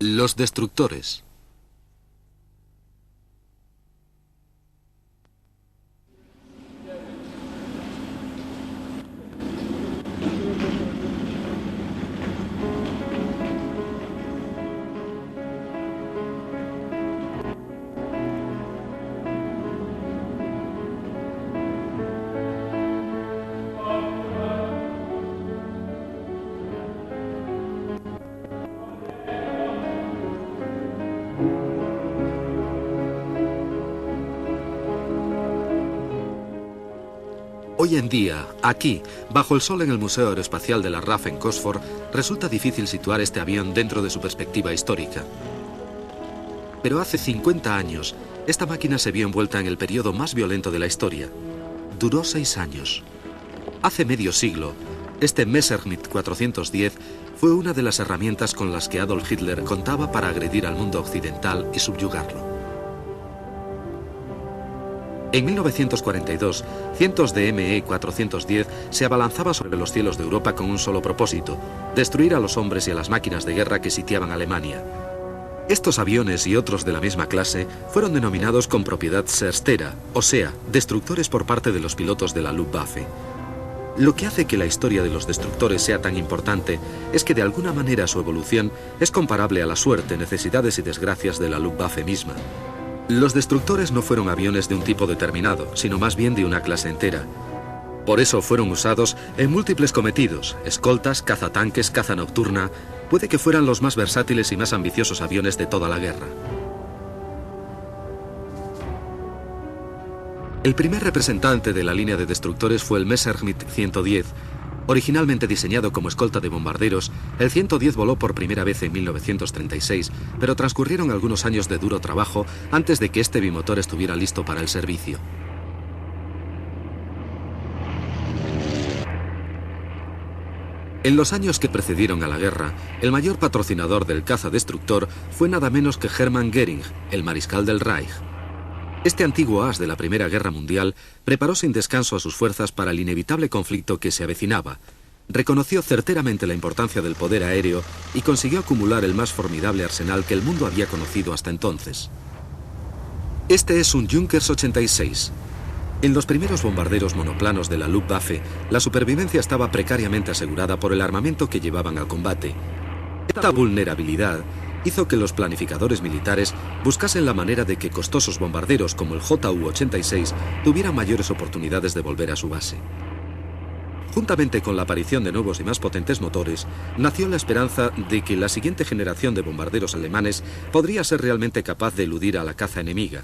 Los destructores. Hoy en día, aquí, bajo el sol en el Museo Aeroespacial de la RAF en Cosford, resulta difícil situar este avión dentro de su perspectiva histórica. Pero hace 50 años, esta máquina se vio envuelta en el periodo más violento de la historia. Duró 6 años. Hace medio siglo, este Messerschmitt 410 fue una de las herramientas con las que Adolf Hitler contaba para agredir al mundo occidental y subyugarlo. En 1942, cientos de Me-410 se abalanzaban sobre los cielos de Europa con un solo propósito: destruir a los hombres y a las máquinas de guerra que sitiaban Alemania. Estos aviones y otros de la misma clase fueron denominados con propiedad certera, o sea, destructores por parte de los pilotos de la Luftwaffe. Lo que hace que la historia de los destructores sea tan importante es que de alguna manera su evolución es comparable a la suerte, necesidades y desgracias de la Luftwaffe misma. Los destructores no fueron aviones de un tipo determinado, sino más bien de una clase entera. Por eso fueron usados en múltiples cometidos: escoltas, cazatanques, caza nocturna. Puede que fueran los más versátiles y más ambiciosos aviones de toda la guerra. El primer representante de la línea de destructores fue el Messerschmitt 110. Originalmente diseñado como escolta de bombarderos, el 110 voló por primera vez en 1936, pero transcurrieron algunos años de duro trabajo antes de que este bimotor estuviera listo para el servicio. En los años que precedieron a la guerra, el mayor patrocinador del caza-destructor fue nada menos que Hermann Göring, el mariscal del Reich. Este antiguo as de la Primera Guerra Mundial preparó sin descanso a sus fuerzas para el inevitable conflicto que se avecinaba. Reconoció certeramente la importancia del poder aéreo y consiguió acumular el más formidable arsenal que el mundo había conocido hasta entonces. Este es un Junkers 86. En los primeros bombarderos monoplanos de la Luftwaffe, la supervivencia estaba precariamente asegurada por el armamento que llevaban al combate. Esta vulnerabilidad hizo que los planificadores militares buscasen la manera de que costosos bombarderos como el Ju-86 tuvieran mayores oportunidades de volver a su base. Juntamente con la aparición de nuevos y más potentes motores, nació la esperanza de que la siguiente generación de bombarderos alemanes podría ser realmente capaz de eludir a la caza enemiga.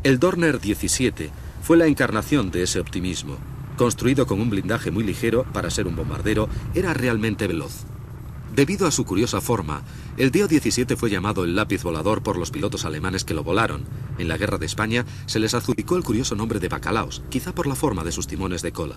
El Dorner 17 fue la encarnación de ese optimismo. Construido con un blindaje muy ligero para ser un bombardero, era realmente veloz. Debido a su curiosa forma, el Do-17 fue llamado el lápiz volador por los pilotos alemanes que lo volaron. En la Guerra de España se les adjudicó el curioso nombre de bacalaos, quizá por la forma de sus timones de cola.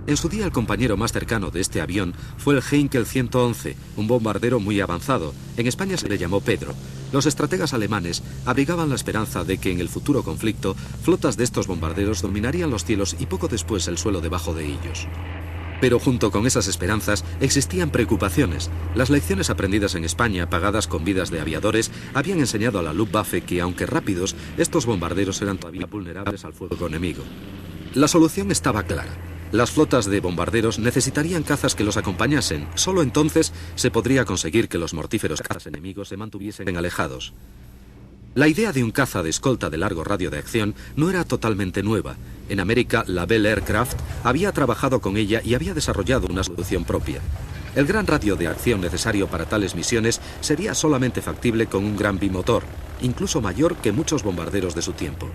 En su día el compañero más cercano de este avión fue el Heinkel 111, un bombardero muy avanzado. En España se le llamó Pedro. Los estrategas alemanes abrigaban la esperanza de que en el futuro conflicto flotas de estos bombarderos dominarían los cielos y poco después el suelo debajo de ellos. Pero junto con esas esperanzas existían preocupaciones. Las lecciones aprendidas en España, pagadas con vidas de aviadores, habían enseñado a la Luftwaffe que, aunque rápidos, estos bombarderos eran todavía vulnerables al fuego enemigo. La solución estaba clara. Las flotas de bombarderos necesitarían cazas que los acompañasen. Solo entonces se podría conseguir que los mortíferos cazas enemigos se mantuviesen alejados. La idea de un caza de escolta de largo radio de acción no era totalmente nueva. En América, la Bell Aircraft había trabajado con ella y había desarrollado una solución propia. El gran radio de acción necesario para tales misiones sería solamente factible con un gran bimotor, incluso mayor que muchos bombarderos de su tiempo.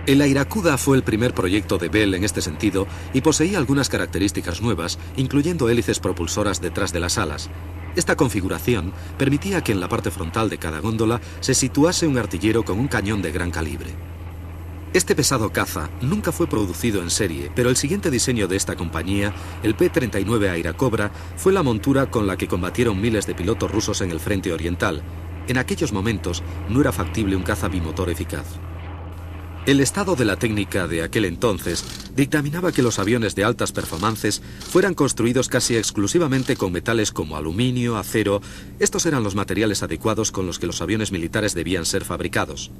El Airacuda fue el primer proyecto de Bell en este sentido y poseía algunas características nuevas, incluyendo hélices propulsoras detrás de las alas. Esta configuración permitía que en la parte frontal de cada góndola se situase un artillero con un cañón de gran calibre. Este pesado caza nunca fue producido en serie, pero el siguiente diseño de esta compañía, el P-39 Airacobra, fue la montura con la que combatieron miles de pilotos rusos en el frente oriental. En aquellos momentos no era factible un caza bimotor eficaz. El estado de la técnica de aquel entonces dictaminaba que los aviones de altas performances fueran construidos casi exclusivamente con metales como aluminio, acero. Estos eran los materiales adecuados con los que los aviones militares debían ser fabricados.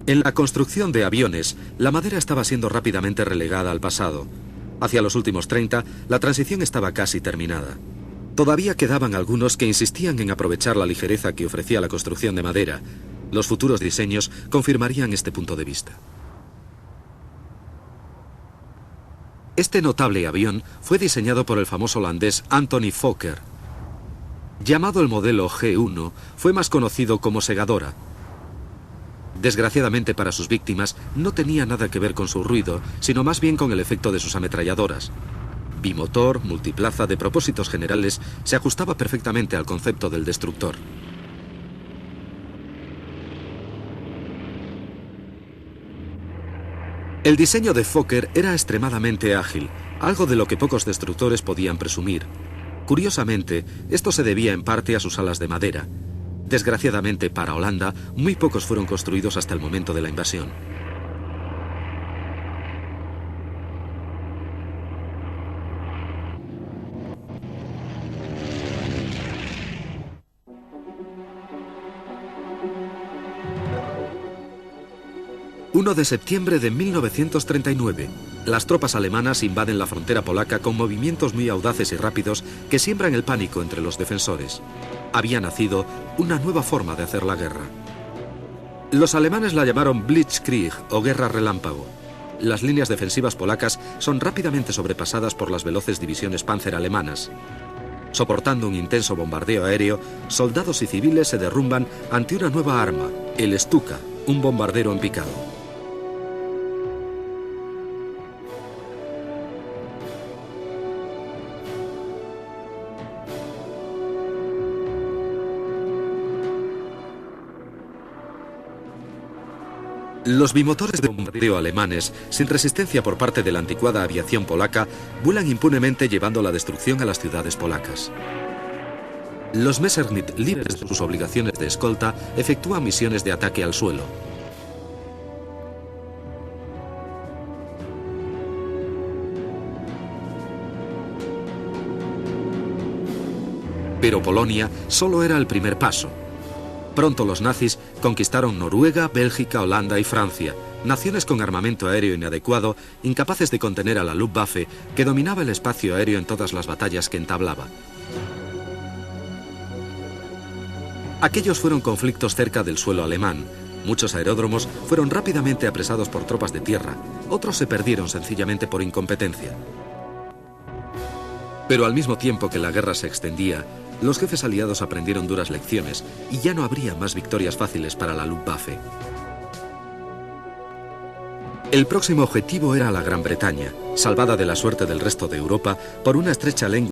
En la construcción de aviones, la madera estaba siendo rápidamente relegada al pasado. Hacia los últimos 30, la transición estaba casi terminada. Todavía quedaban algunos que insistían en aprovechar la ligereza que ofrecía la construcción de madera. Los futuros diseños confirmarían este punto de vista. Este notable avión fue diseñado por el famoso holandés Anthony Fokker. Llamado el modelo G1, fue más conocido como segadora. Desgraciadamente para sus víctimas, no tenía nada que ver con su ruido, sino más bien con el efecto de sus ametralladoras. Bimotor, multiplaza, de propósitos generales, se ajustaba perfectamente al concepto del destructor. El diseño de Fokker era extremadamente ágil, algo de lo que pocos destructores podían presumir. Curiosamente, esto se debía en parte a sus alas de madera. Desgraciadamente para Holanda, muy pocos fueron construidos hasta el momento de la invasión. ...1 de septiembre de 1939... las tropas alemanas invaden la frontera polaca con movimientos muy audaces y rápidos que siembran el pánico entre los defensores. Había nacido una nueva forma de hacer la guerra. Los alemanes la llamaron Blitzkrieg o guerra relámpago. Las líneas defensivas polacas son rápidamente sobrepasadas por las veloces divisiones Panzer alemanas. Soportando un intenso bombardeo aéreo, soldados y civiles se derrumban ante una nueva arma, el Stuka, un bombardero en picado. Los bimotores de bombardeo alemanes, sin resistencia por parte de la anticuada aviación polaca, vuelan impunemente llevando la destrucción a las ciudades polacas. Los Messerschmitt, libres de sus obligaciones de escolta, efectúan misiones de ataque al suelo. Pero Polonia solo era el primer paso. Pronto los nazis conquistaron Noruega, Bélgica, Holanda y Francia, naciones con armamento aéreo inadecuado, incapaces de contener a la Luftwaffe, que dominaba el espacio aéreo en todas las batallas que entablaba. Aquellos fueron conflictos cerca del suelo alemán. Muchos aeródromos fueron rápidamente apresados por tropas de tierra, otros se perdieron sencillamente por incompetencia. Pero al mismo tiempo que la guerra se extendía, los jefes aliados aprendieron duras lecciones y ya no habría más victorias fáciles para la Luftwaffe. El próximo objetivo era la Gran Bretaña, salvada de la suerte del resto de Europa por una estrecha lengua